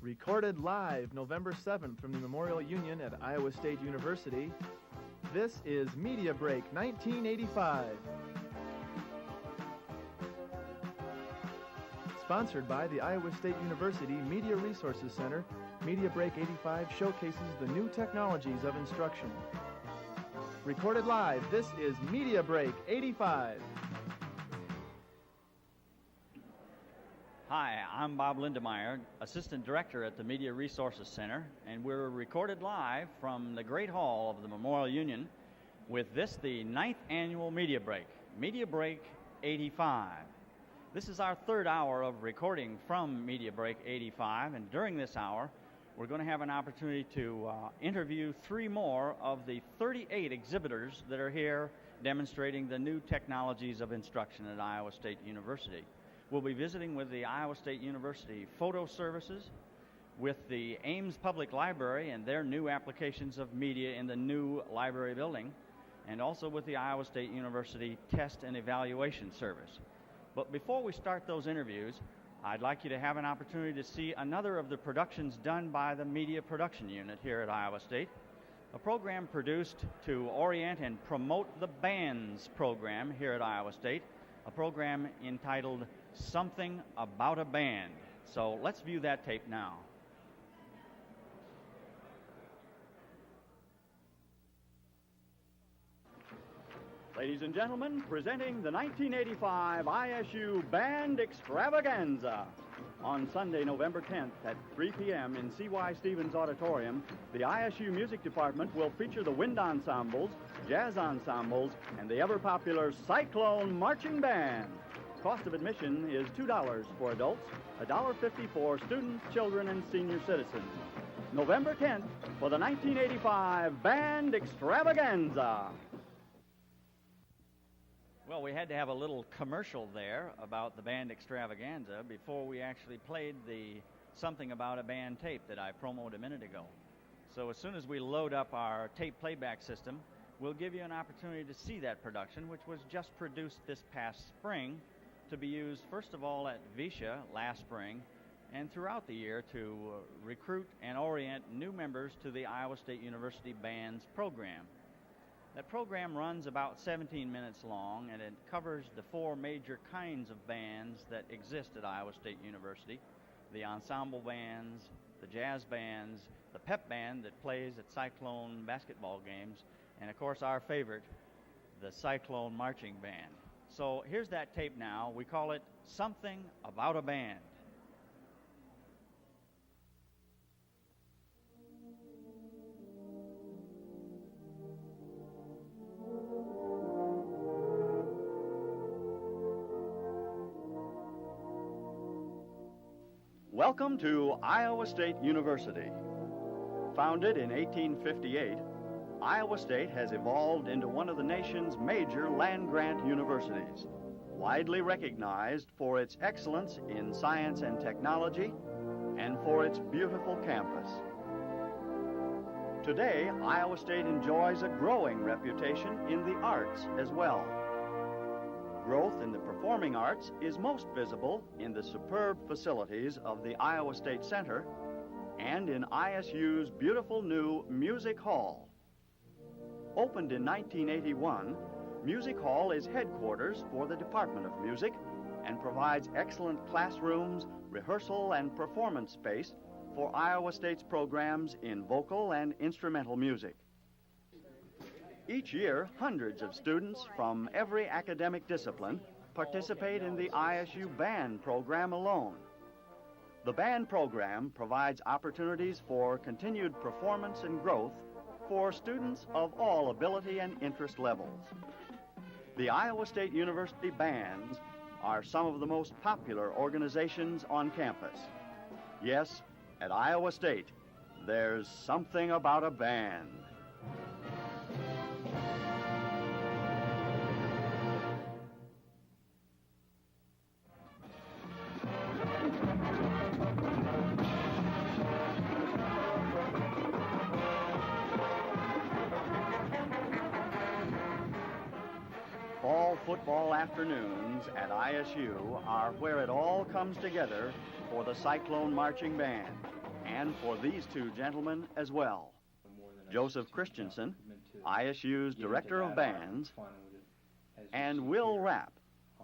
Recorded live November 7th from the Memorial Union at Iowa State University, this is Media Break 1985. Sponsored by the Iowa State University Media Resources Center, Media Break 85 showcases the new technologies of instruction. Recorded live, this is Media Break 85. Hi, I'm Bob Lindemeyer, Assistant Director at the Media Resources Center, and we're recorded live from the Great Hall of the Memorial Union with this, the 9th Annual Media Break 85. This is our third hour of recording from Media Break 85, and during this hour, we're going to have an opportunity to interview three more of the 38 exhibitors that are here demonstrating the new technologies of instruction at Iowa State University. We'll be visiting with the Iowa State University Photo Services, with the Ames Public Library and their new applications of media in the new library building, and also with the Iowa State University Test and Evaluation Service. But before we start those interviews, I'd like you to have an opportunity to see another of the productions done by the Media Production Unit here at Iowa State, a program produced to orient and promote the bands program here at Iowa State, a program entitled Something About a Band. So let's view that tape now. Ladies and gentlemen, presenting the 1985 ISU Band Extravaganza. On Sunday, November 10th at 3 p.m. in C.Y. Stevens Auditorium, the ISU Music Department will feature the wind ensembles, jazz ensembles, and the ever-popular Cyclone Marching Band. Cost of admission is $2 for adults, $1.50 for students, children, and senior citizens. November 10th for the 1985 Band Extravaganza. Well, we had to have a little commercial there about the Band Extravaganza before we actually played the Something About a Band tape that I promoted a minute ago. So as soon as we load up our tape playback system, we'll give you an opportunity to see that production, which was just produced this past spring to be used first of all at Visha last spring and throughout the year to recruit and orient new members to the Iowa State University Bands program. That program runs about 17 minutes long, and it covers the four major kinds of bands that exist at Iowa State University: the ensemble bands, the jazz bands, the pep band that plays at Cyclone basketball games, and of course our favorite, the Cyclone Marching Band. So here's that tape now. We call it Something About a Band. Welcome to Iowa State University. Founded in 1858, Iowa State has evolved into one of the nation's major land-grant universities, widely recognized for its excellence in science and technology and for its beautiful campus. Today, Iowa State enjoys a growing reputation in the arts as well. Growth in the performing arts is most visible in the superb facilities of the Iowa State Center and in ISU's beautiful new Music Hall. Opened in 1981, Music Hall is headquarters for the Department of Music and provides excellent classrooms, rehearsal, and performance space for Iowa State's programs in vocal and instrumental music. Each year, hundreds of students from every academic discipline participate in the ISU Band program alone. The Band program provides opportunities for continued performance and growth for students of all ability and interest levels. The Iowa State University Bands are some of the most popular organizations on campus. Yes, at Iowa State, there's something about a band. Fall football afternoons at ISU are where it all comes together for the Cyclone Marching Band. and for these two gentlemen as well. Joseph Christensen, ISU's Director of Bands, and Will Rapp,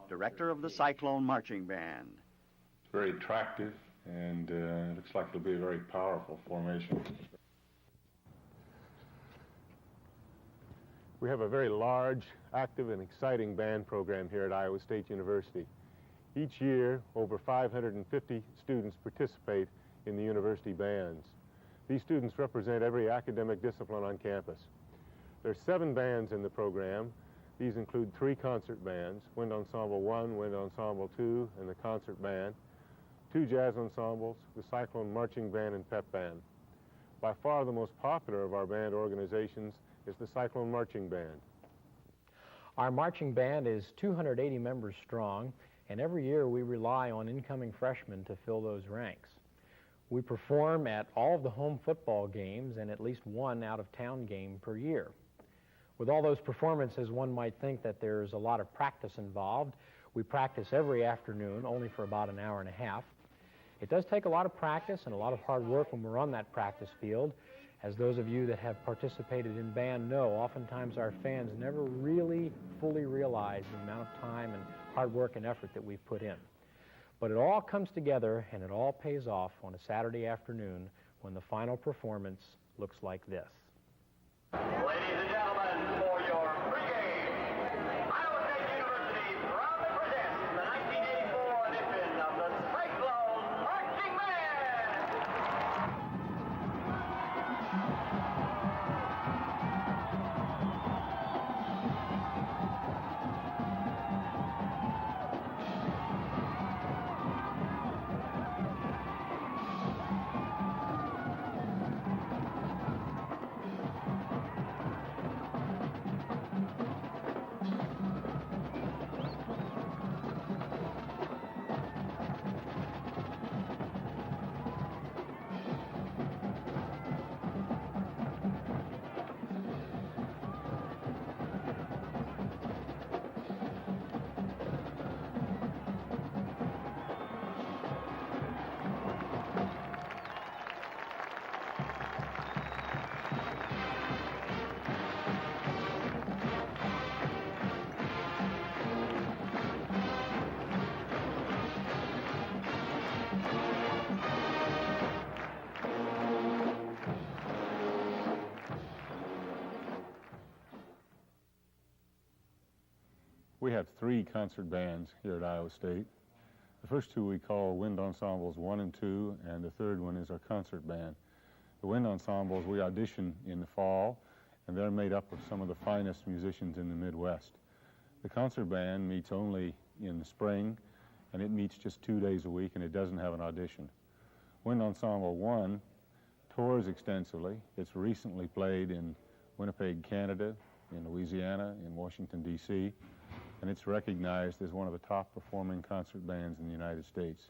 Director of the Cyclone Marching Band. It's very attractive, and it looks like it'll be a very powerful formation. We have a very large, active, and exciting band program here at Iowa State University. Each year, over 550 students participate in the university bands. These students represent every academic discipline on campus. There are 7 bands in the program. These include 3 concert bands, Wind Ensemble 1, Wind Ensemble 2, and the concert band, 2 jazz ensembles, the Cyclone Marching Band and Pep Band. By far the most popular of our band organizations is the Cyclone Marching Band. Our marching band is 280 members strong, and every year we rely on incoming freshmen to fill those ranks. We perform at all of the home football games and at least one out-of-town game per year. With all those performances, one might think that there's a lot of practice involved. We practice every afternoon, only for about an hour and a half. It does take a lot of practice and a lot of hard work when we're on that practice field. As those of you that have participated in band know, oftentimes our fans never really fully realize the amount of time and hard work and effort that we've put in. But it all comes together and it all pays off on a Saturday afternoon when the final performance looks like this. Ladies and gentlemen, for your pregame, Iowa State University proudly presents the 1984 edition of the Cyclone Marching Band. We have 3 concert bands here at Iowa State. The first 2 we call Wind Ensembles 1 and 2, and the third one is our concert band. The Wind Ensembles we audition in the fall, and they're made up of some of the finest musicians in the Midwest. The concert band meets only in the spring, and it meets just 2 days a week, and it doesn't have an audition. Wind Ensemble 1 tours extensively. It's recently played in Winnipeg, Canada, in Louisiana, in Washington, D.C., and it's recognized as one of the top performing concert bands in the United States.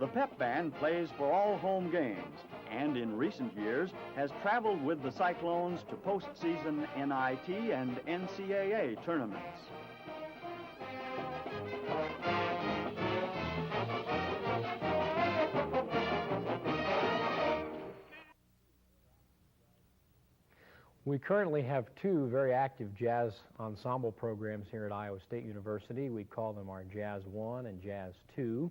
The pep band plays for all home games and in recent years has traveled with the Cyclones to postseason NIT and NCAA tournaments. We currently have two very active jazz ensemble programs here at Iowa State University. We call them our Jazz 1 and Jazz 2.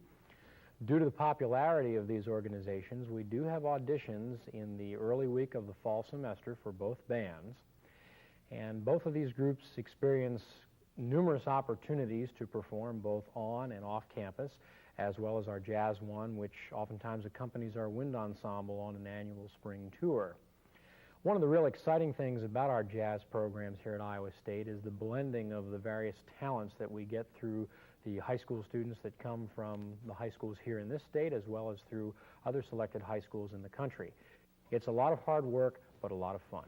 Due to the popularity of these organizations, we do have auditions in the early week of the fall semester for both bands. And both of these groups experience numerous opportunities to perform both on and off campus, as well as our Jazz 1, which oftentimes accompanies our wind ensemble on an annual spring tour. One of the real exciting things about our jazz programs here at Iowa State is the blending of the various talents that we get through the high school students that come from the high schools here in this state, as well as through other selected high schools in the country. It's a lot of hard work, but a lot of fun.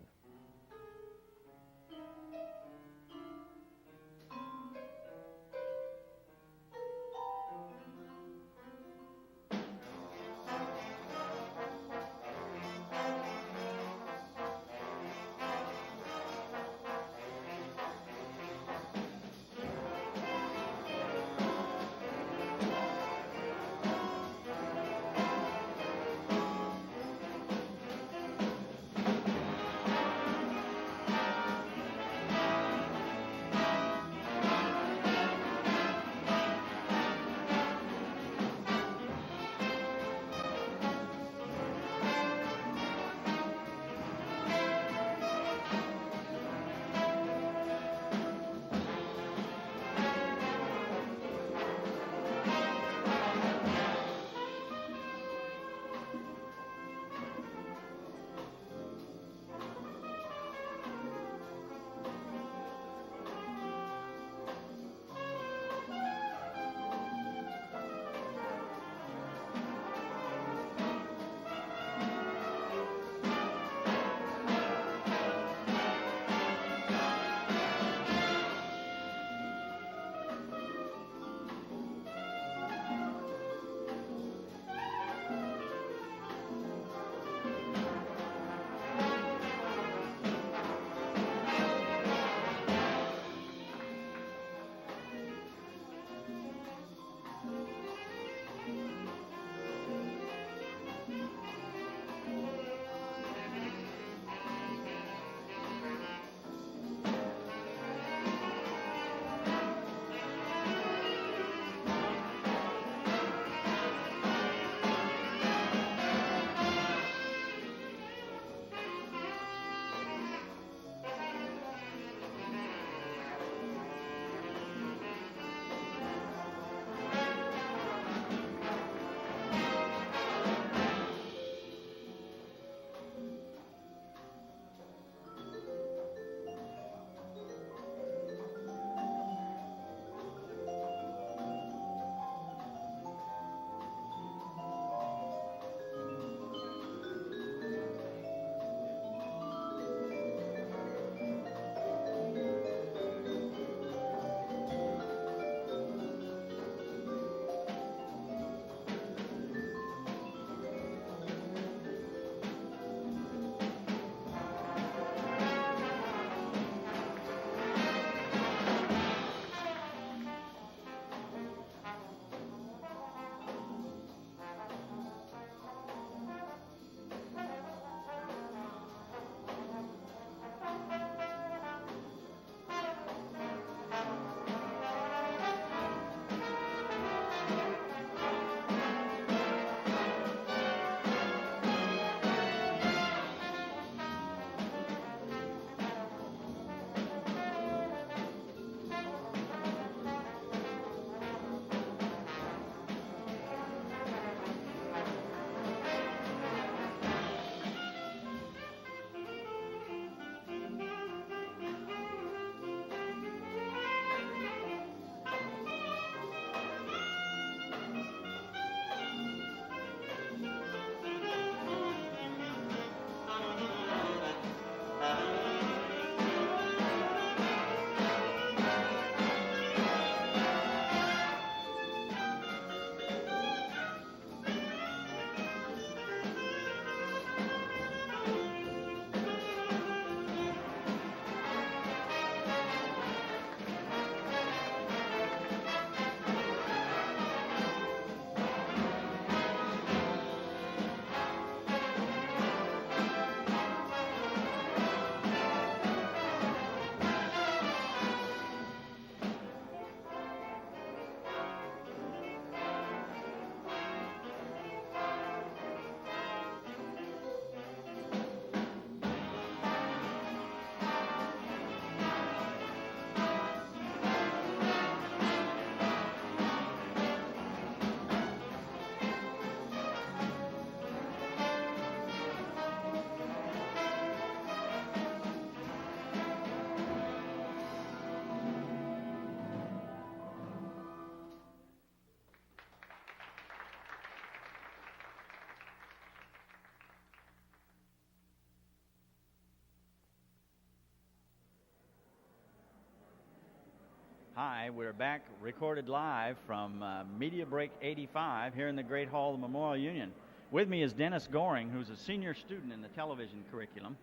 Hi, we're back recorded live from Media Break 85 here in the Great Hall of the Memorial Union. With me is Dennis Goring, who's a senior student in the television curriculum,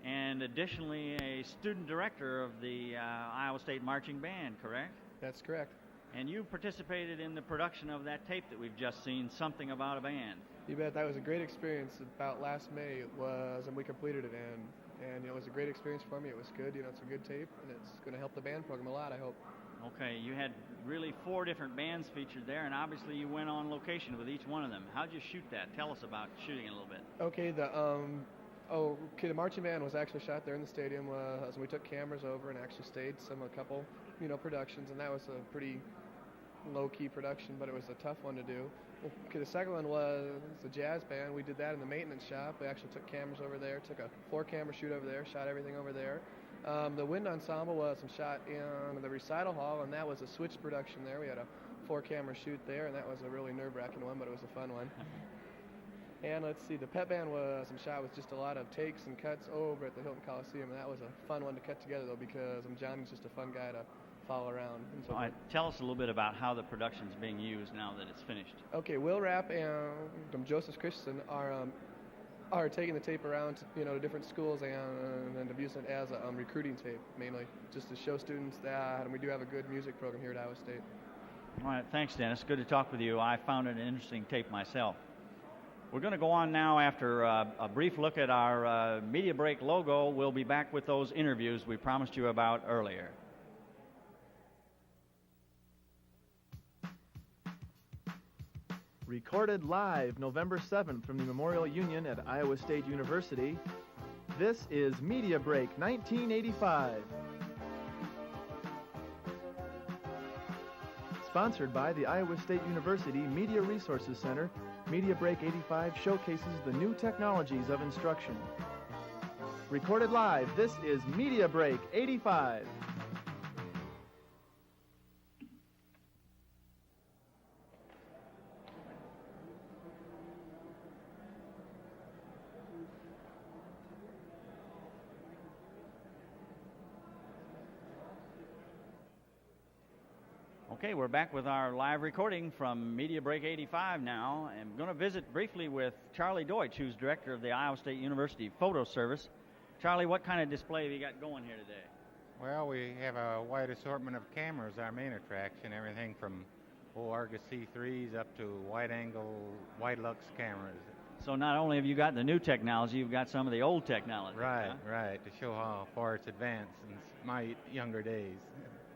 and additionally a student director of the Iowa State Marching Band, correct? That's correct. And you participated in the production of that tape that we've just seen, Something About a Band. You bet. That was a great experience. About last May it was, and we completed it, and it was a great experience for me. It was good. It's a good tape, and it's going to help the band program a lot, I hope. Okay, you had really 4 different bands featured there, and obviously you went on location with each one of them. How'd you shoot that? Tell us about shooting it a little bit. Okay, the marching band was actually shot there in the stadium. So we took cameras over and actually staged a couple, productions, and that was a pretty low-key production, but it was a tough one to do. Okay, the second one was the jazz band. We did that in the maintenance shop. We actually took cameras over there, took a 4-camera shoot over there, shot everything over there. The wind ensemble was shot in the recital hall, and that was a switch production there. We had a 4-camera shoot there, and that was a really nerve-wracking one, but it was a fun one. And let's see, the pep band was shot with just a lot of takes and cuts over at the Hilton Coliseum, and that was a fun one to cut together, though, because Johnny's just a fun guy to follow around. And so All right, tell us a little bit about how the production's being used now that it's finished. Okay, Will Rapp and Joseph Christensen are taking the tape around, to different schools and using it as a recruiting tape, mainly, just to show students that we do have a good music program here at Iowa State. All right, thanks, Dennis. Good to talk with you. I found it an interesting tape myself. We're going to go on now after a brief look at our Media Break logo. We'll be back with those interviews we promised you about earlier. Recorded live November 7th from the Memorial Union at Iowa State University, this is Media Break 1985. Sponsored by the Iowa State University Media Resources Center, Media Break 85 showcases the new technologies of instruction. Recorded live, this is Media Break 85. Okay, we're back with our live recording from Media Break 85 now. I'm going to visit briefly with Charlie Deutsch, who's director of the Iowa State University Photo Service. Charlie, what kind of display have you got going here today? Well, we have a wide assortment of cameras, our main attraction, everything from Argus C3s up to wide-angle, wide-lux cameras. So not only have you got the new technology, you've got some of the old technology. Right, huh? right, to show how far it's advanced since my younger days.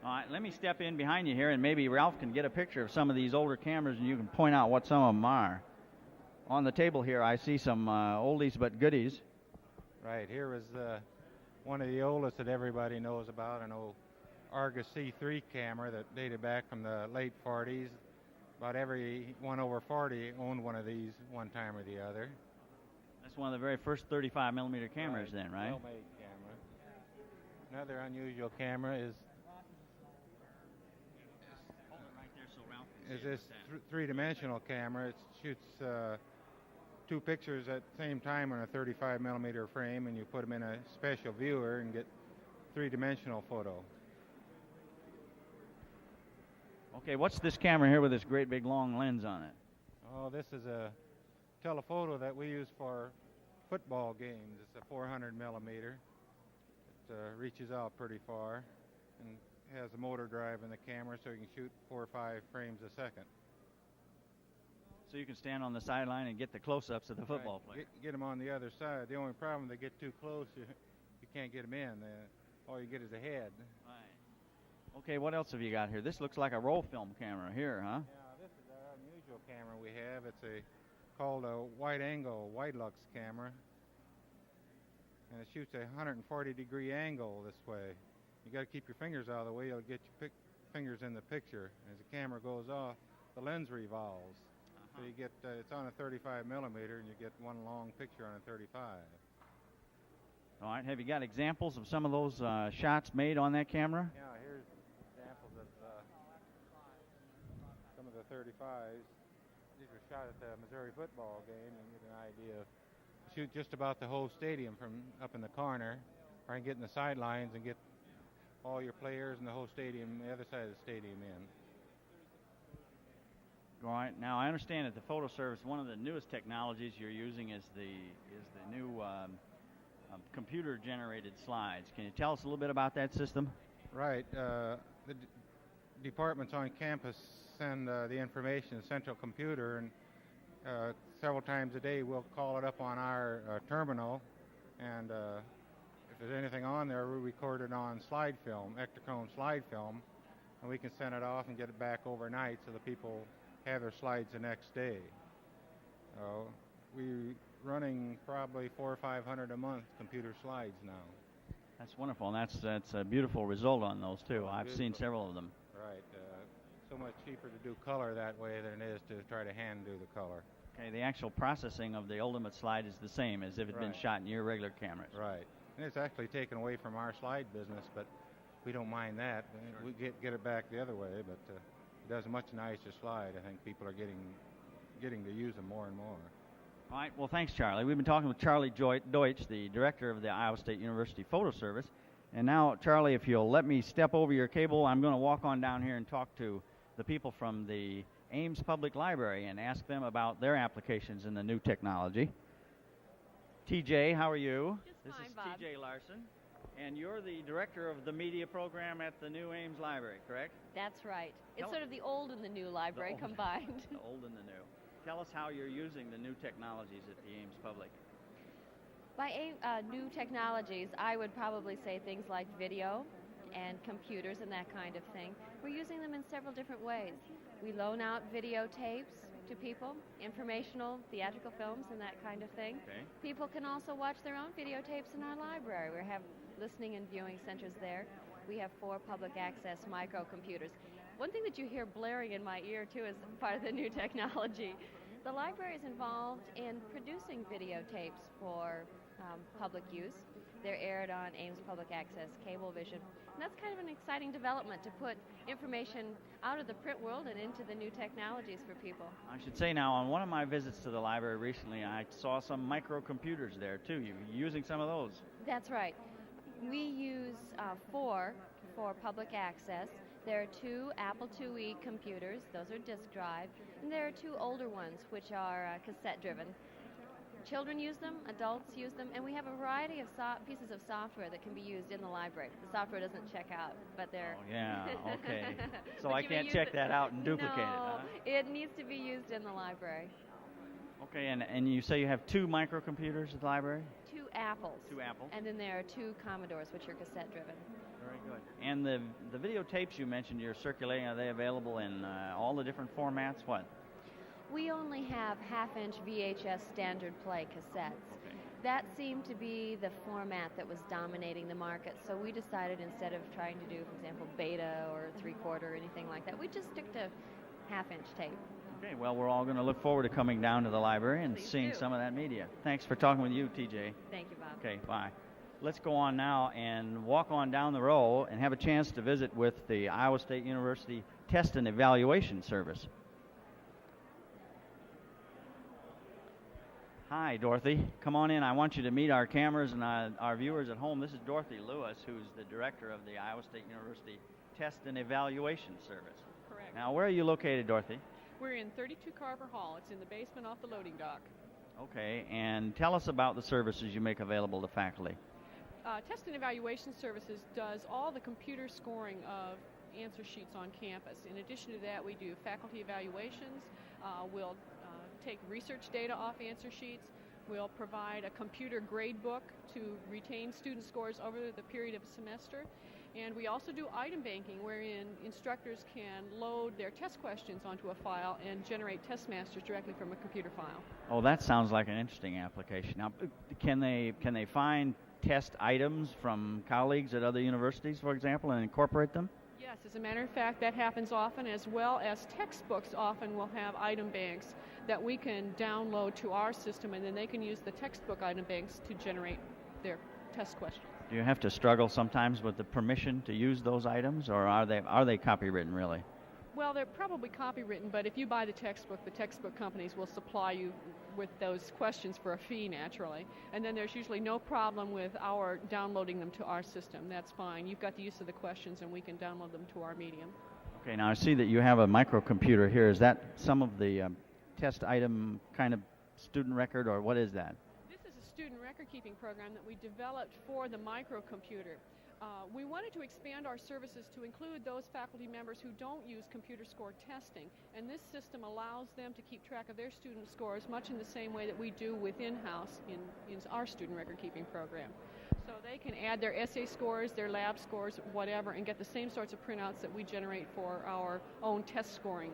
All right, let me step in behind you here, and maybe Ralph can get a picture of some of these older cameras, and you can point out what some of them are. On the table here, I see some oldies but goodies. Right, here is one of the oldest that everybody knows about, an old Argus C3 camera that dated back from the late 40s. About every one over 40 owned one of these one time or the other. That's one of the very first 35 millimeter cameras then, right? Well-made camera. Another unusual camera is this three-dimensional camera. It shoots 2 pictures at the same time on a 35 millimeter frame, and you put them in a special viewer and get 3-dimensional photo. Okay, what's this camera here with this great big long lens on it? Oh, this is a telephoto that we use for football games. It's a 400 millimeter. It reaches out pretty far and has a motor drive in the camera, so you can shoot 4 or 5 frames a second. So you can stand on the sideline and get the close-ups of the football player. Get them on the other side. The only problem, they get too close, you can't get them in. All you get is a head. Right. Okay, what else have you got here? This looks like a roll film camera here, huh? Yeah, this is our unusual camera we have. It's called a wide-angle, wide-lux camera. And it shoots a 140-degree angle this way. You got to keep your fingers out of the way. You'll get your fingers in the picture. As the camera goes off, the lens revolves. So you get it's on a 35 millimeter, and you get one long picture on a 35. All right. Have you got examples of some of those shots made on that camera? Yeah, here's examples of some of the 35s. These were shot at the Missouri football game, and get an idea of shoot just about the whole stadium from up in the corner, or I can get in the sidelines and get all your players and the whole stadium, the other side of the stadium in. All right. Now I understand that the photo service, one of the newest technologies you're using is the new computer-generated slides. Can you tell us a little bit about that system? Right. The departments on campus send the information to the central computer, and several times a day we'll call it up on our terminal, and if there's anything on there, we record it on slide film, Ektachrome slide film, and we can send it off and get it back overnight so the people have their slides the next day. We're running probably 400 or 500 a month computer slides now. That's wonderful, and that's a beautiful result on those too. I've Beautiful. seen several of them. Right. So much cheaper to do color that way than it is to try to hand do the color. Okay, the actual processing of the ultimate slide is the same as if it had been Right. shot in your regular cameras. Right. And it's actually taken away from our slide business, but we don't mind that. We get it back the other way, but it does a much nicer slide. I think people are getting to use them more and more. All right, well, thanks, Charlie. We've been talking with Charlie Deutsch, the director of the Iowa State University Photo Service. And now, Charlie, if you'll let me step over your cable, I'm going to walk on down here and talk to the people from the Ames Public Library and ask them about their applications in the new technology. TJ, how are you? Just fine, Bob. This is TJ Larson, and you're the director of the media program at the new Ames Library, correct? That's right. It's Tell- sort of the old and the new library The old- combined. The old and the new. Tell us how you're using the new technologies at the Ames Public. By new technologies, I would probably say things like video and computers and that kind of thing. We're using them in several different ways. We loan out videotapes to people, informational, theatrical films and that kind of thing. Okay. People can also watch their own videotapes in our library. We have listening and viewing centers there. We have 4 public access microcomputers. One thing that you hear blaring in my ear, too, is part of the new technology. The library is involved in producing videotapes for public use. They're aired on Ames Public Access Cablevision. And that's kind of an exciting development to put information out of the print world and into the new technologies for people. I should say now, on one of my visits to the library recently, I saw some microcomputers there, too. You're using some of those. That's right. We use 4 for public access. There are 2 Apple IIe computers. Those are disk drive. And there are 2 older ones, which are cassette-driven. Children use them, adults use them, and we have a variety of pieces of software that can be used in the library. The software doesn't check out, but they're... Oh, yeah, okay. So But I you may can't use check that out and duplicate it, No, huh? it needs to be used in the library. Okay, and you say you have 2 microcomputers at the library? 2 Apples. 2 Apples. And then there are 2 Commodores, which are cassette-driven. Very good. And the videotapes you mentioned you're circulating, are they available in all the different formats? What? We only have half-inch VHS standard play cassettes. Okay. That seemed to be the format that was dominating the market, so we decided instead of trying to do, for example, beta or 3/4 or anything like that, we just stick to half-inch tape. Okay, well, we're all going to look forward to coming down to the library and Please seeing do. some of that media. Thanks for talking with you, TJ. Thank you, Bob. Okay, bye. Let's go on now and walk on down the row and have a chance to visit with the Iowa State University Test and Evaluation Service. Hi, Dorothy. Come on in. I want you to meet our cameras and our viewers at home. This is Dorothy Lewis, who's the director of the Iowa State University Test and Evaluation Service. Correct. Now, where are you located, Dorothy? We're in 32 Carver Hall. It's in the basement off the loading dock. Okay, and tell us about the services you make available to faculty. Test and Evaluation Services does all the computer scoring of answer sheets on campus. In addition to that, we do faculty evaluations. We'll take research data off answer sheets. We'll provide a computer grade book to retain student scores over the period of a semester. And we also do item banking, wherein instructors can load their test questions onto a file and generate test masters directly from a computer file. Oh, that sounds like an interesting application. Now, can they find test items from colleagues at other universities, for example, and incorporate them? Yes, as a matter of fact, that happens often, as well as textbooks often will have item banks that we can download to our system, and then they can use the textbook item banks to generate their test questions. Do you have to struggle sometimes with the permission to use those items, or are they copywritten really? Well, they're probably copywritten, but if you buy the textbook companies will supply you with those questions for a fee, naturally. And then there's usually no problem with our downloading them to our system. That's fine. You've got the use of the questions, and we can download them to our medium. Okay, now I see that you have a microcomputer here. Is that some of the test item kind of student record, or what is that? This is a student record-keeping program that we developed for the microcomputer. We wanted to expand our services to include those faculty members who don't use computer score testing, and this system allows them to keep track of their student scores much in the same way that we do within house in our student record-keeping program. So they can add their essay scores, their lab scores, whatever, and get the same sorts of printouts that we generate for our own test scoring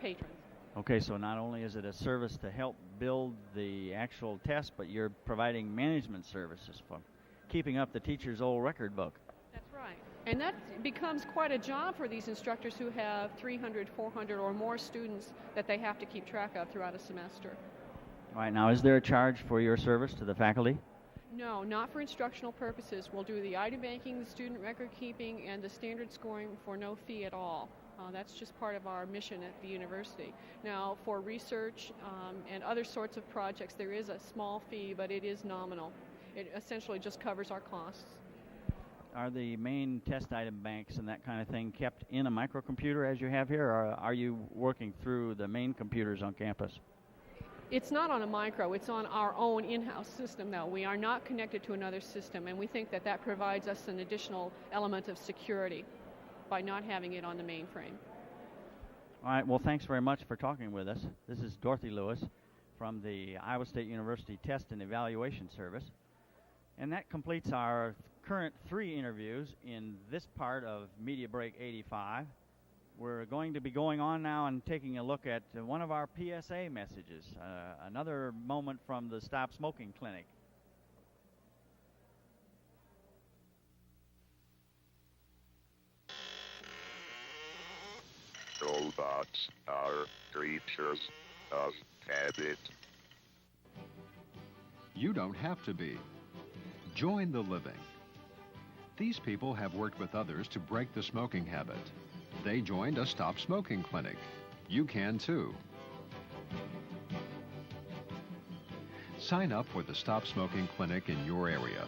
patrons. Okay, so not only is it a service to help build the actual test, but you're providing management services for keeping up the teacher's old record book. That's right. And that becomes quite a job for these instructors who have 300, 400 or more students that they have to keep track of throughout a semester. All right, now is there a charge for your service to the faculty? No, not for instructional purposes. We'll do the item banking, the student record keeping, and the standard scoring for no fee at all. That's just part of our mission at the university. Now, for research and other sorts of projects, there is a small fee, but it is nominal. It essentially just covers our costs. Are the main test item banks and that kind of thing kept in a microcomputer as you have here, or are you working through the main computers on campus? It's not on a micro, it's on our own in-house system, though. We are not connected to another system, and we think that that provides us an additional element of security by not having it on the mainframe. All right, well, thanks very much for talking with us. This is Dorothy Lewis from the Iowa State University Test and Evaluation Service. And that completes our current 3 interviews in this part of Media Break 85. We're going to be going on now and taking a look at one of our PSA messages, another moment from the Stop Smoking Clinic. Robots are creatures of habit. You don't have to be. Join the living. These people have worked with others to break the smoking habit. They joined a Stop Smoking Clinic. You can too. Sign up for the Stop Smoking Clinic in your area.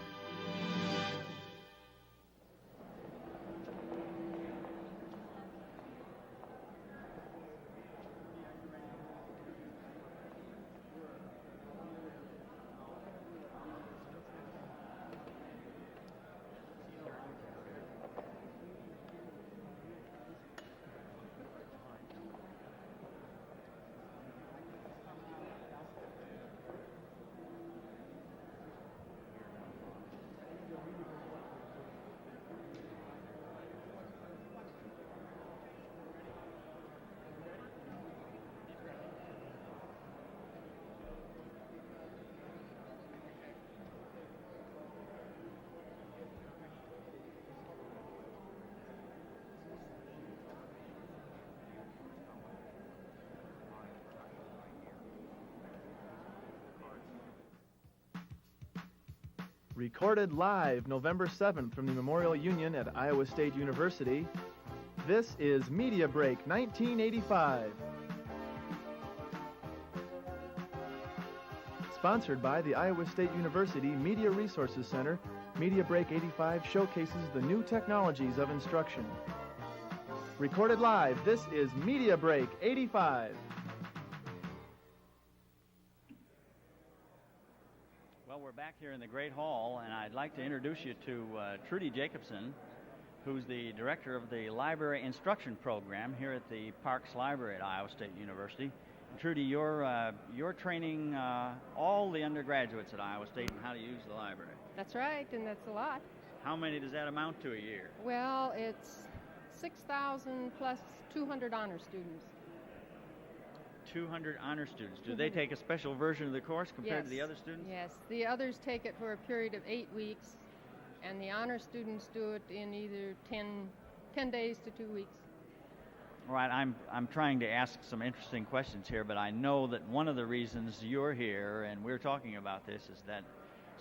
Recorded live November 7th from the Memorial Union at Iowa State University, this is Media Break 1985. Sponsored by the Iowa State University Media Resources Center, Media Break 85 showcases the new technologies of instruction. Recorded live, this is Media Break 85. Well, we're back here in the Great Hall, and I'd like to introduce you to Trudy Jacobson, who's the director of the Library Instruction Program here at the Parks Library at Iowa State University. And Trudy, you're training all the undergraduates at Iowa State on how to use the library. That's right, and that's a lot. How many does that amount to a year? Well, it's 6,000 plus 200 honor students. 200 honor students. Do they take a special version of the course compared to the other students? Yes, the others take it for a period of 8 weeks, and the honor students do it in either 10 days to 2 weeks. All right, I'm trying to ask some interesting questions here, but I know that one of the reasons you're here and we're talking about this is that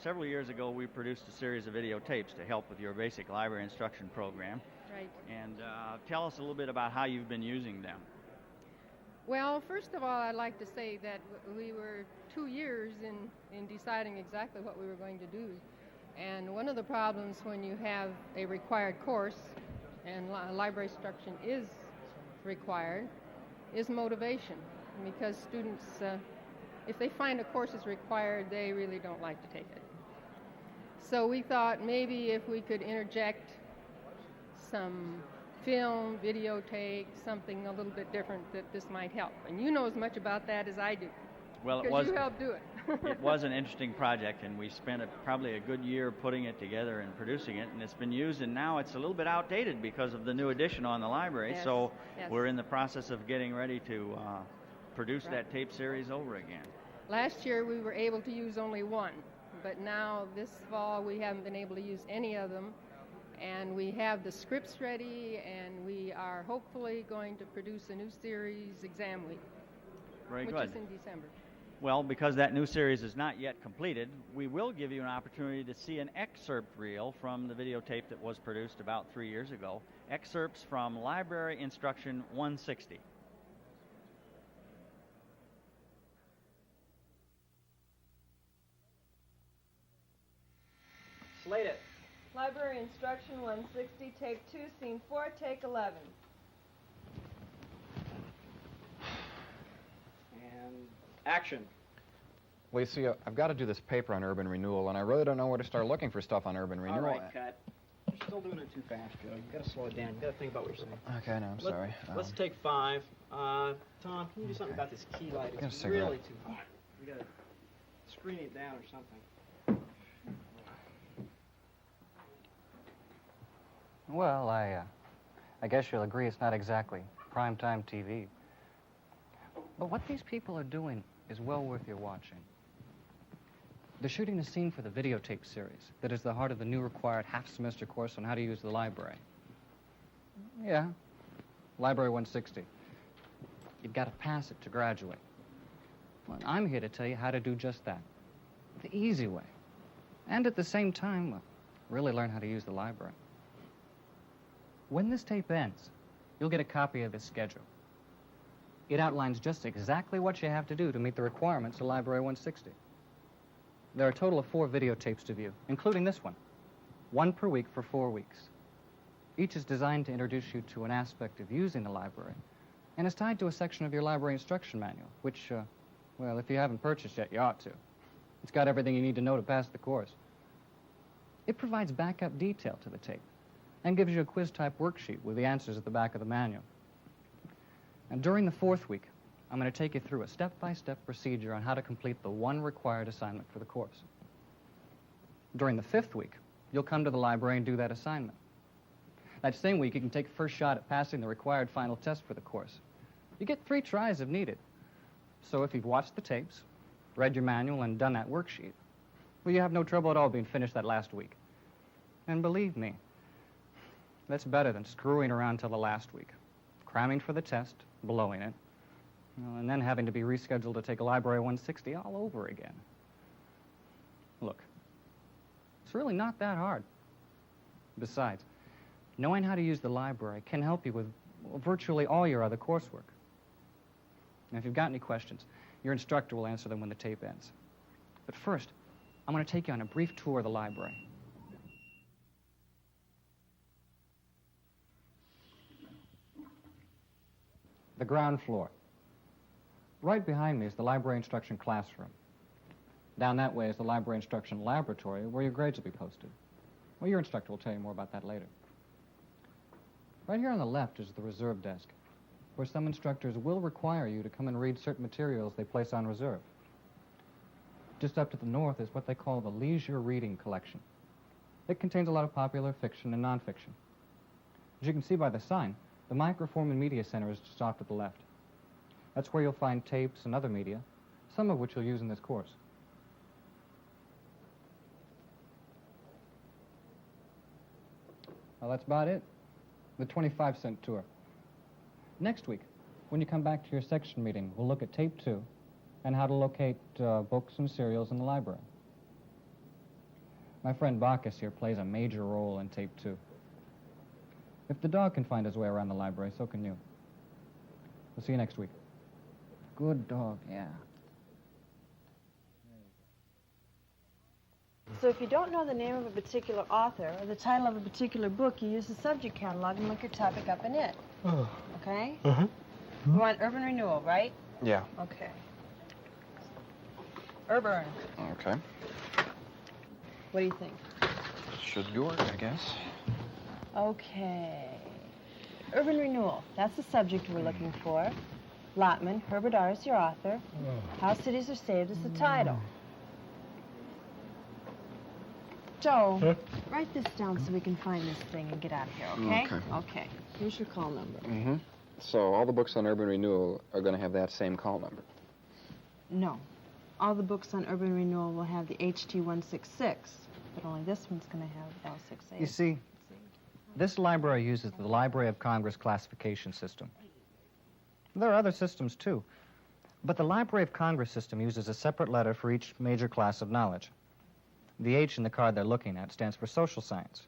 several years ago we produced a series of videotapes to help with your basic library instruction program. Right. And tell us a little bit about how you've been using them. Well, first of all, I'd like to say that we were 2 years in deciding exactly what we were going to do. And one of the problems when you have a required course, and library instruction is required, is motivation. Because students, if they find a course is required, they really don't like to take it. So we thought maybe if we could interject some film, videotape, something a little bit different, that this might help. And you know as much about that as I do. Well, because you helped do it. It was an interesting project, and we spent probably a good year putting it together and producing it, and it's been used, and now it's a little bit outdated because of the new edition on the library. Yes, so yes. We're in the process of getting ready to produce that tape series over again. Last year we were able to use only one, but now this fall we haven't been able to use any of them. And we have the scripts ready, and we are hopefully going to produce a new series exam week, Very which good. is in December. Well, because that new series is not yet completed, we will give you an opportunity to see an excerpt reel from the videotape that was produced about 3 years ago. Excerpts from Library Instruction 160. Slate it. Library Instruction 160, Tape 2, Scene 4, Take 11. And action. Well, you see, I've got to do this paper on urban renewal, and I really don't know where to start looking for stuff on urban renewal. All right, cut. You're still doing it too fast, Joe. You've got to slow it down. You've got to think about what you're saying. Okay, I know, I'm sorry. Let's take 5. Tom, can you do something about this key light? Get a It's cigarette. really too hot. We got to screen it down or something. Well, I guess you'll agree it's not exactly primetime TV. But what these people are doing is well worth your watching. They're shooting a scene for the videotape series that is the heart of the new required half-semester course on how to use the library. Yeah, Library 160. You've got to pass it to graduate. Well, I'm here to tell you how to do just that, the easy way. And at the same time, really learn how to use the library. When this tape ends, you'll get a copy of his schedule. It outlines just exactly what you have to do to meet the requirements of Library 160. There are a total of 4 videotapes to view, including this one per week for 4 weeks. Each is designed to introduce you to an aspect of using the library, and is tied to a section of your library instruction manual, which, well, if you haven't purchased yet, you ought to. It's got everything you need to know to pass the course. It provides backup detail to the tape, and gives you a quiz-type worksheet with the answers at the back of the manual. And during the 4th week, I'm going to take you through a step-by-step procedure on how to complete the one required assignment for the course. During the 5th week, you'll come to the library and do that assignment. That same week, you can take first shot at passing the required final test for the course. You get 3 tries if needed. So if you've watched the tapes, read your manual, and done that worksheet, well, you have no trouble at all being finished that last week. And believe me, that's better than screwing around till the last week, cramming for the test, blowing it, and then having to be rescheduled to take Library 160 all over again. Look, it's really not that hard. Besides, knowing how to use the library can help you with virtually all your other coursework. And if you've got any questions, your instructor will answer them when the tape ends. But first, I'm going to take you on a brief tour of the library. The ground floor. Right behind me is the library instruction classroom. Down that way is the library instruction laboratory where your grades will be posted. Well, your instructor will tell you more about that later. Right here on the left is the reserve desk, where some instructors will require you to come and read certain materials they place on reserve. Just up to the north is what they call the leisure reading collection. It contains a lot of popular fiction and nonfiction. As you can see by the sign, the Microform and Media Center is just off to the left. That's where you'll find tapes and other media, some of which you'll use in this course. Well, that's about it. The 25-cent tour. Next week, when you come back to your section meeting, we'll look at tape 2 and how to locate books and serials in the library. My friend Bacchus here plays a major role in tape 2. If the dog can find his way around the library, so can you. We'll see you next week. Good dog, yeah. So if you don't know the name of a particular author or the title of a particular book, you use the subject catalog and look your topic up in it. Oh. Okay? Uh-huh. You want urban renewal, right? Yeah. Okay. Urban. Okay. What do you think? Should work, I guess. Okay. Urban renewal. That's the subject we're looking for. Lotman, Herbert R. is your author. How Cities Are Saved is the title. Joe, write this down so we can find this thing and get out of here, okay? Okay. Okay. Here's your call number. Mm-hmm. So all the books on urban renewal are going to have that same call number. No. All the books on urban renewal will have the HT166, but only this one's going to have L68. You see, this library uses the Library of Congress classification system. There are other systems, too. But the Library of Congress system uses a separate letter for each major class of knowledge. The H in the card they're looking at stands for social science.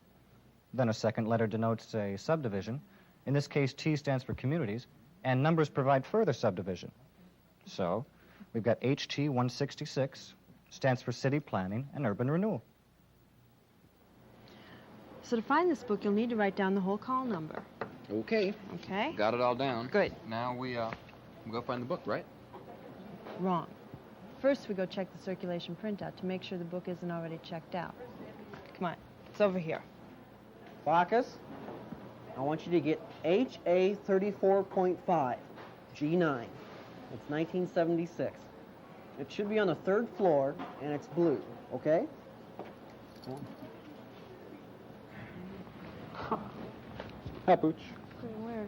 Then a second letter denotes a subdivision. In this case, T stands for communities, and numbers provide further subdivision. So, we've got HT 166, stands for city planning and urban renewal. So to find this book, you'll need to write down the whole call number. Okay. Okay? Got it all down. Good. Now we go find the book, right? Wrong. First, we go check the circulation printout to make sure the book isn't already checked out. Come on. It's over here. Bacchus, I want you to get HA 34.5, G9. It's 1976. It should be on the 3rd floor, and it's blue, okay? Hi, Pooch. Where?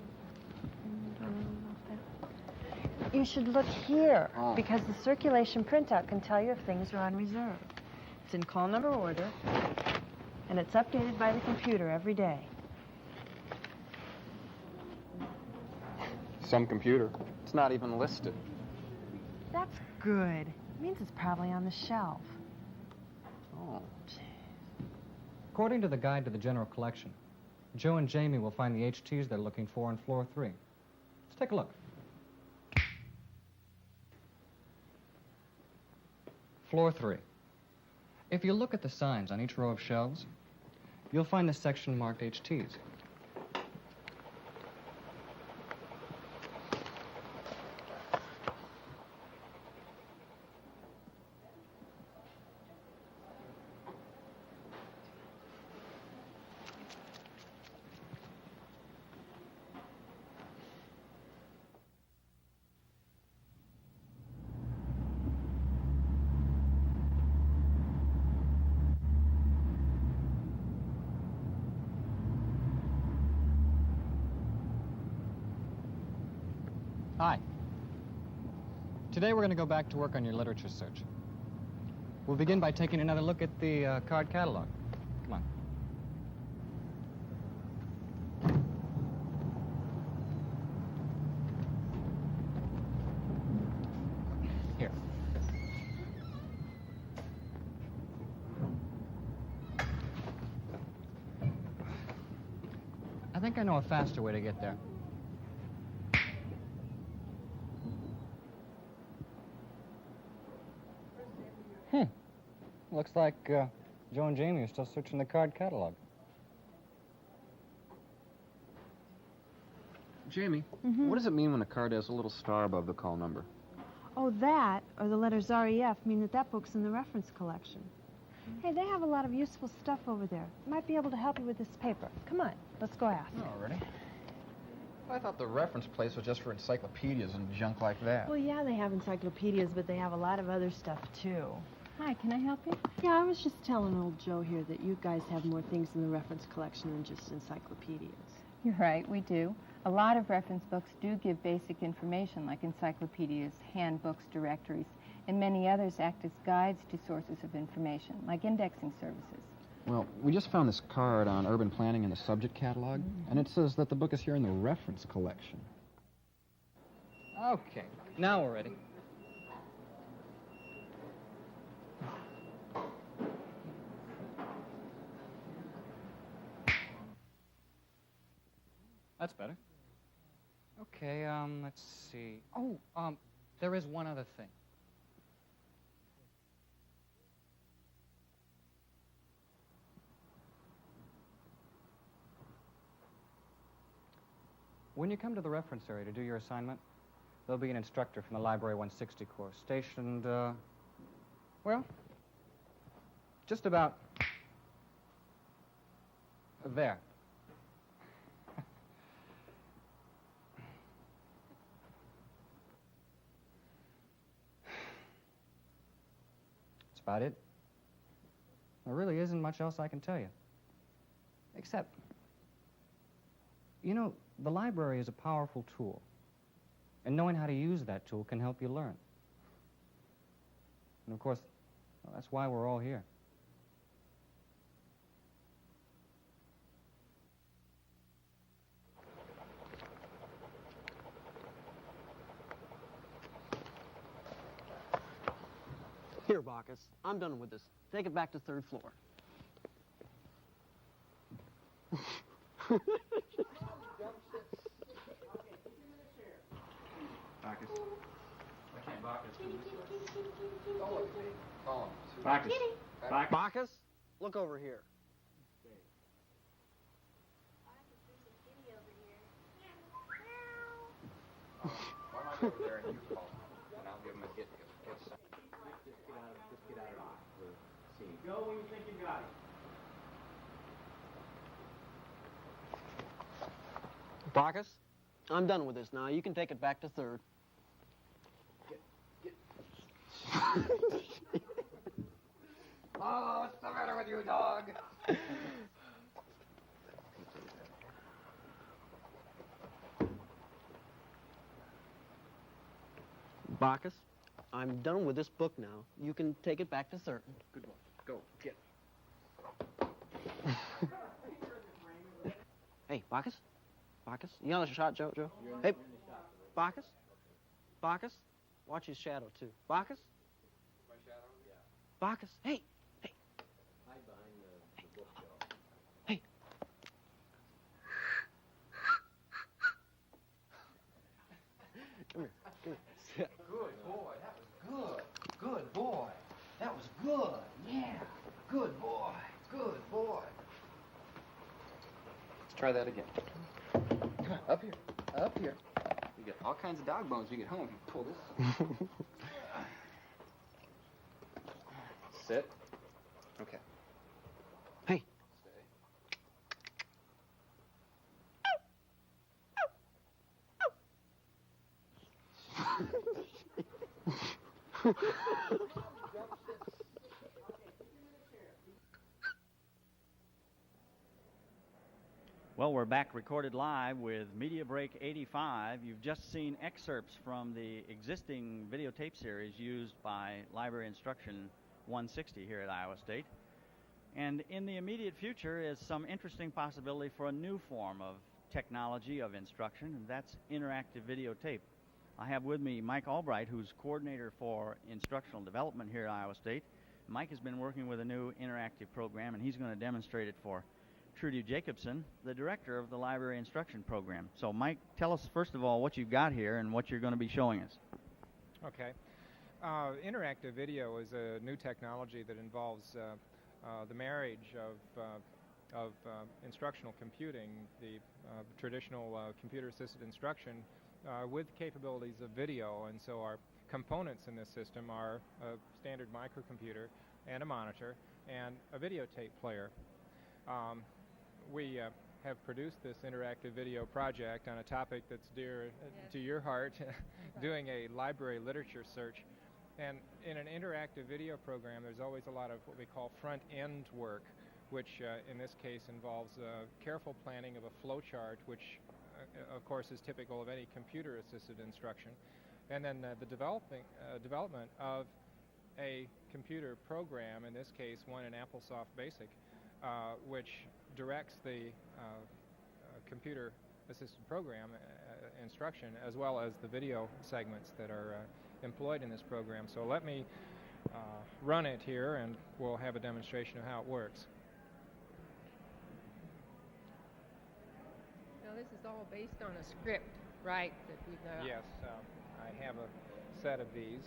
You should look here, because the circulation printout can tell you if things are on reserve. It's in call number order, and it's updated by the computer every day. Some computer. It's not even listed. That's good. It means it's probably on the shelf. Oh. According to the guide to the general collection, Joe and Jamie will find the HTs they're looking for on floor 3. Let's take a look. Floor 3. If you look at the signs on each row of shelves, you'll find the section marked HTs. Hi. Today we're going to go back to work on your literature search. We'll begin by taking another look at the card catalog. Come on. Here. I think I know a faster way to get there. Looks like Joe and Jamie are still searching the card catalog. Jamie, what does it mean when a card has a little star above the call number? Oh, that, or the letters REF, mean that that book's in the reference collection. Hey, they have a lot of useful stuff over there. Might be able to help you with this paper. Come on, let's go ask. Already. I thought the reference place was just for encyclopedias and junk like that. Well, yeah, they have encyclopedias, but they have a lot of other stuff, too. Hi, can I help you? Yeah, I was just telling old Joe here that you guys have more things in the reference collection than just encyclopedias. You're right, we do. A lot of reference books do give basic information, like encyclopedias, handbooks, directories, and many others act as guides to sources of information, like indexing services. Well, we just found this card on urban planning in the subject catalog, and it says that the book is here in the reference collection. Okay, now we're ready. That's better. Okay, let's see. Oh, there is one other thing. When you come to the reference area to do your assignment, there'll be an instructor from the Library 160 course stationed, well, just about there. That's about it. There really isn't much else I can tell you. Except, you know, the library is a powerful tool. And knowing how to use that tool can help you learn. And of course, well, that's why we're all here. Here, Bacchus. I'm done with this. Take it back to third floor. Bacchus. Okay, Bacchus, come this way. Follow him. Bacchus. Bacchus, look over here. Why don't I go over there and you call him, and I'll give him a get some. Just get out of the scene. Go when you think you got it. Bacchus, I'm done with this now. You can take it back to third. Oh, what's the matter with you, dog? Bacchus, I'm done with this book now. You can take it back to third. Good one. Go, get. Hey, Bacchus? Bacchus? You on the shot, Joe? Hey, Bacchus? Bacchus? Watch his shadow, too. Bacchus? My shadow? Yeah. Bacchus? Hey! Hey! Hide behind the bookshelf. Hey! Come here. Come here. Sit. Good boy. That was good. Good boy. That was good. Yeah. Good boy. Good boy. Let's try that again. Come on, up here. Up here. We get all kinds of dog bones when we get home if you pull this. Sit. Okay. Hey. Well, we're back recorded live with Media Break 85. You've just seen excerpts from the existing videotape series used by Library Instruction 160 here at Iowa State. And in the immediate future is some interesting possibility for a new form of technology of instruction, and that's interactive videotape. I have with me Mike Albright, who's coordinator for instructional development here at Iowa State. Mike has been working with a new interactive program, and he's going to demonstrate it for Trudy Jacobson, the director of the Library Instruction Program. So, Mike, tell us first of all what you've got here and what you're going to be showing us. Okay. Interactive video is a new technology that involves the marriage of instructional computing, the traditional computer-assisted instruction, with capabilities of video. And so our components in this system are a standard microcomputer and a monitor and a videotape player. We have produced this interactive video project on a topic that's dear to your heart, doing a library literature search. And in an interactive video program, there's always a lot of what we call front-end work, which in this case involves careful planning of a flow chart, which of course is typical of any computer-assisted instruction. And then the development of a computer program, in this case one in AppleSoft Basic, which directs the computer-assisted program instruction as well as the video segments that are employed in this program. So let me run it here and we'll have a demonstration of how it works. Now this is is all based on a script, right? That we got. Yes, I have a set of these.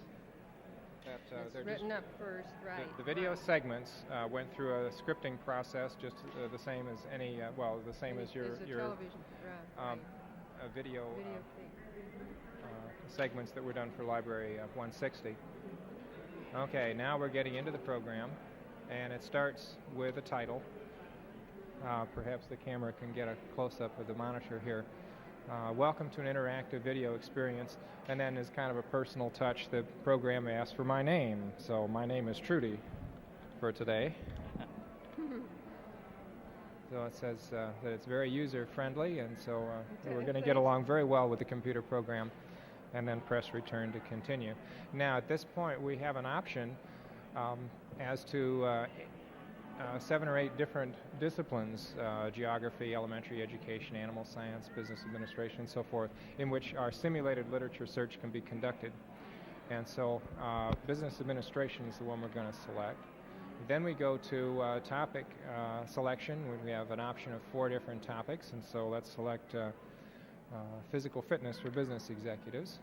It's written up first, right? The video segments went through a scripting process, just the same as any, the same as your television, right. video segments that were done for Library 160. Okay, now we're getting into the program, and it starts with a title. Perhaps the camera can get a close-up of the monitor here. Welcome to an interactive video experience, and then as kind of a personal touch, the program asks for my name. So my name is Trudy for today. So it says that it's very user-friendly, and so we're going to get along very well with the computer program, and then press return to continue. Now at this point we have an option as to 7 or 8 different disciplines, geography, elementary education, animal science, business administration, and so forth, in which our simulated literature search can be conducted. And so business administration is the one we're going to select. Then we go to topic selection, where we have an option of 4 different topics, and so let's select physical fitness for business executives.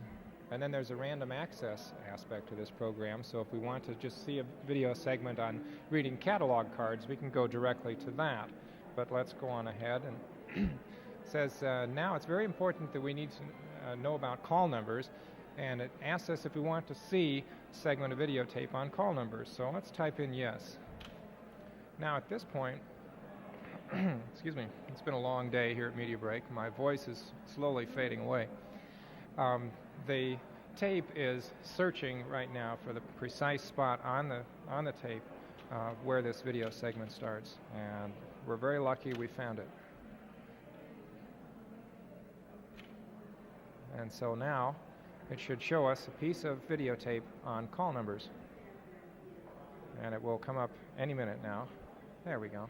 And then there's a random access aspect to this program, so if we want to just see a video segment on reading catalog cards, we can go directly to that. But let's go on ahead, and it says now it's very important that we need to know about call numbers, and it asks us if we want to see a segment of videotape on call numbers. So let's type in yes. Now at this point, excuse me, it's been a long day here at Media Break. My voice is slowly fading away. The tape is searching right now for the precise spot on the tape where this video segment starts, and we're very lucky we found it. And so now it should show us a piece of videotape on call numbers, and it will come up any minute now. There we go.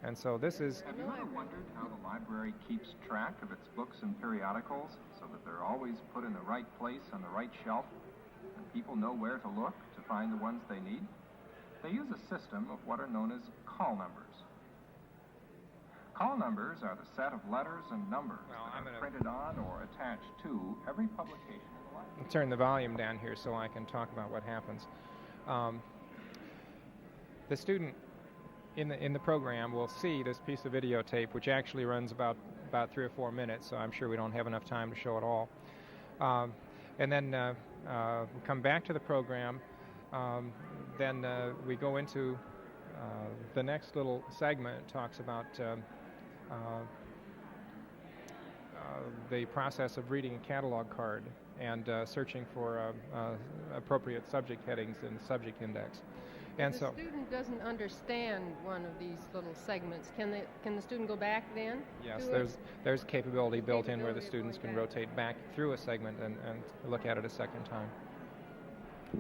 And so this is... Have you ever wondered how the library keeps track of its books and periodicals so that they're always put in the right place on the right shelf and people know where to look to find the ones they need? They use a system of what are known as call numbers. Call numbers are the set of letters and numbers that are printed on or attached to every publication in the library. Turn the volume down here so I can talk about what happens. The student in the program will see this piece of videotape, which actually runs about 3 or 4 minutes, so I'm sure we don't have enough time to show it all. And then we come back to the program, then we go into the next little segment. It talks about the process of reading a catalog card and searching for appropriate subject headings in the subject index. And if the student doesn't understand one of these little segments, can the student go back then? Yes, there's capability built in where the students can rotate back through a segment and look at it a second time.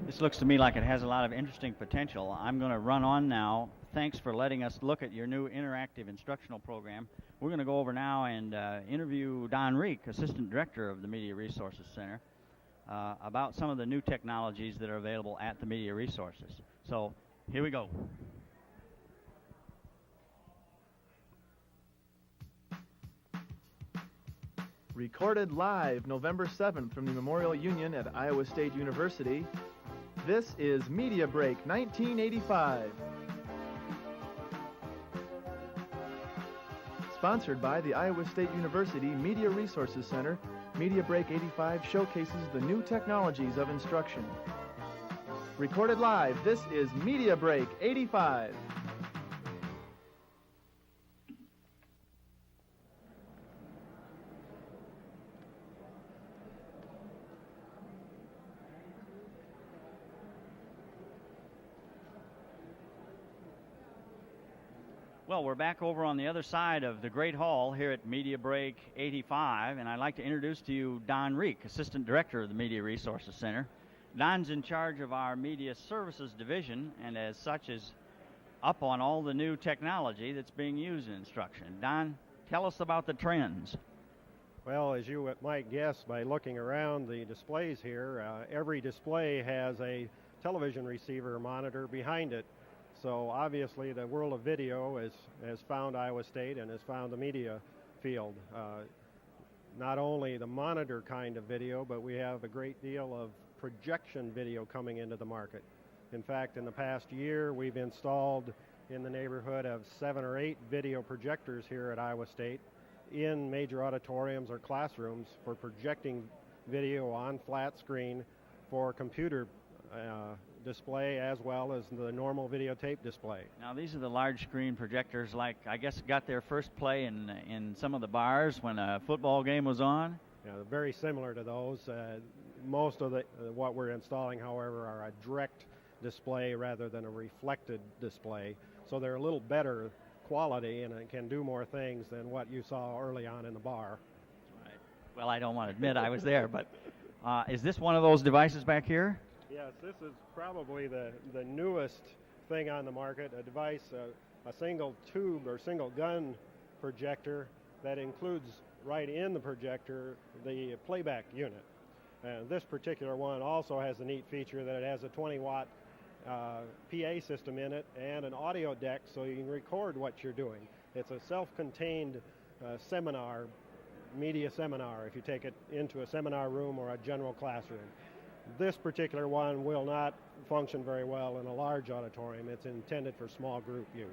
This looks to me like it has a lot of interesting potential. I'm going to run on now. Thanks for letting us look at your new interactive instructional program. We're going to go over now and interview Don Reek, Assistant Director of the Media Resources Center, about some of the new technologies that are available at the Media Resources. So here we go. Recorded live November 7th from the Memorial Union at Iowa State University, this is Media Break 1985. Sponsored by the Iowa State University Media Resources Center, Media Break 85 showcases the new technologies of instruction. Recorded live, this is Media Break 85. Well, we're back over on the other side of the Great Hall here at Media Break 85, and I'd like to introduce to you Don Reek, Assistant Director of the Media Resources Center. Don's in charge of our Media Services Division, and as such is up on all the new technology that's being used in instruction. Don, tell us about the trends. Well, as you might guess by looking around the displays here, every display has a television receiver monitor behind it. So obviously the world of video has found Iowa State and has found the media field. Not only the monitor kind of video, but we have a great deal of projection video coming into the market. In fact, in the past year, we've installed in the neighborhood of 7 or 8 video projectors here at Iowa State in major auditoriums or classrooms for projecting video on flat screen for computer display as well as the normal videotape display. Now, these are the large screen projectors, like, I guess, got their first play in some of the bars when a football game was on? Yeah, very similar to those. Most of what we're installing, however, are a direct display rather than a reflected display. So they're a little better quality and it can do more things than what you saw early on in the bar. Right. Well, I don't want to admit I was there, but is this one of those devices back here? Yes, this is probably the newest thing on the market, a device, a single tube or single gun projector that includes right in the projector the playback unit. This particular one also has a neat feature that it has a 20-watt PA system in it and an audio deck so you can record what you're doing. It's a self-contained seminar, media seminar, if you take it into a seminar room or a general classroom. This particular one will not function very well in a large auditorium. It's intended for small group use.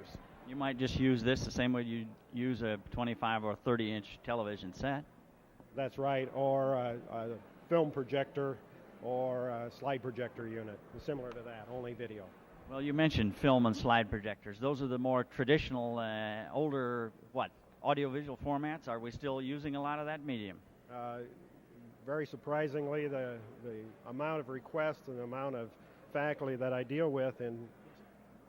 You might just use this the same way you use a 25 or 30-inch television set. That's right, or a film projector or a slide projector unit, similar to that, only video. Well, you mentioned film and slide projectors. Those are the more traditional, older, audiovisual formats. Are we still using a lot of that medium? Very surprisingly, the amount of requests and the amount of faculty that I deal with in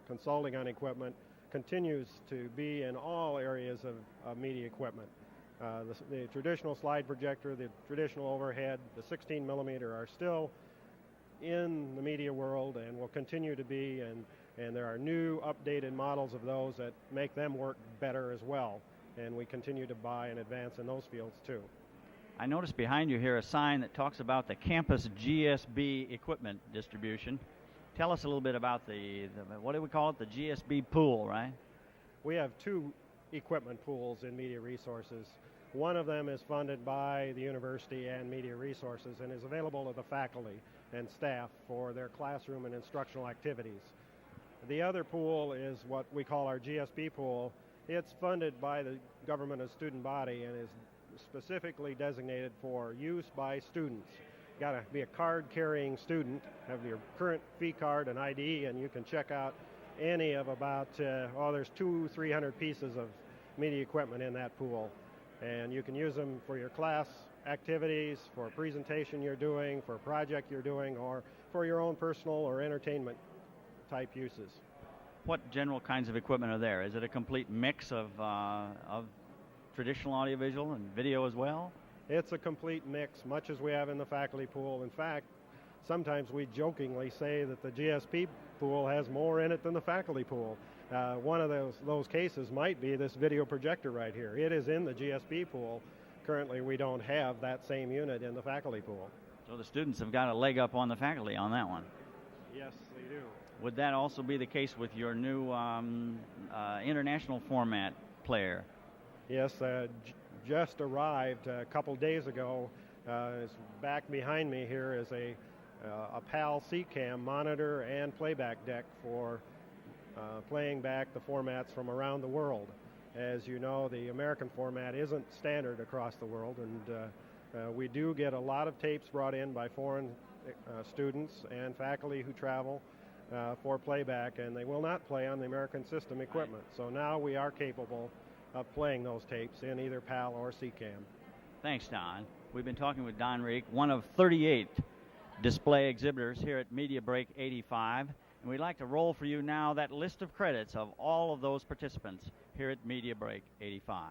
consulting on equipment continues to be in all areas of media equipment. The traditional slide projector, the traditional overhead, the 16 millimeter are still in the media world and will continue to be, and there are new updated models of those that make them work better as well, and we continue to buy and advance in those fields too. I noticed behind you here a sign that talks about the campus GSB equipment distribution. Tell us a little bit about the what do we call it, the GSB pool, right? We have 2 equipment pools in Media Resources. One of them is funded by the university and Media Resources and is available to the faculty and staff for their classroom and instructional activities. The other pool is what we call our GSB pool. It's funded by the government and student body and is specifically designated for use by students. You got to be a card-carrying student, have your current fee card and ID, and you can check out any of about, there's 200-300 pieces of media equipment in that pool. And you can use them for your class activities, for a presentation you're doing, for a project you're doing, or for your own personal or entertainment type uses. What general kinds of equipment are there? Is it a complete mix of traditional audiovisual and video as well? It's a complete mix, much as we have in the faculty pool. In fact, sometimes we jokingly say that the GSB pool has more in it than the faculty pool. One of those cases might be this video projector right here. It is in the GSB pool. Currently, we don't have that same unit in the faculty pool. So the students have got a leg up on the faculty on that one. Yes, they do. Would that also be the case with your new international format player? Yes, just arrived a couple days ago. Back behind me here is a PAL C-Cam monitor and playback deck for playing back the formats from around the world. As you know, the American format isn't standard across the world, and we do get a lot of tapes brought in by foreign students and faculty who travel for playback, and they will not play on the American system equipment. So now we are capable of playing those tapes in either PAL or C-Cam. Thanks, Don. We've been talking with Don Reek, one of 38 display exhibitors here at Media Break 85. And we'd like to roll for you now that list of credits of all of those participants here at Media Break 85.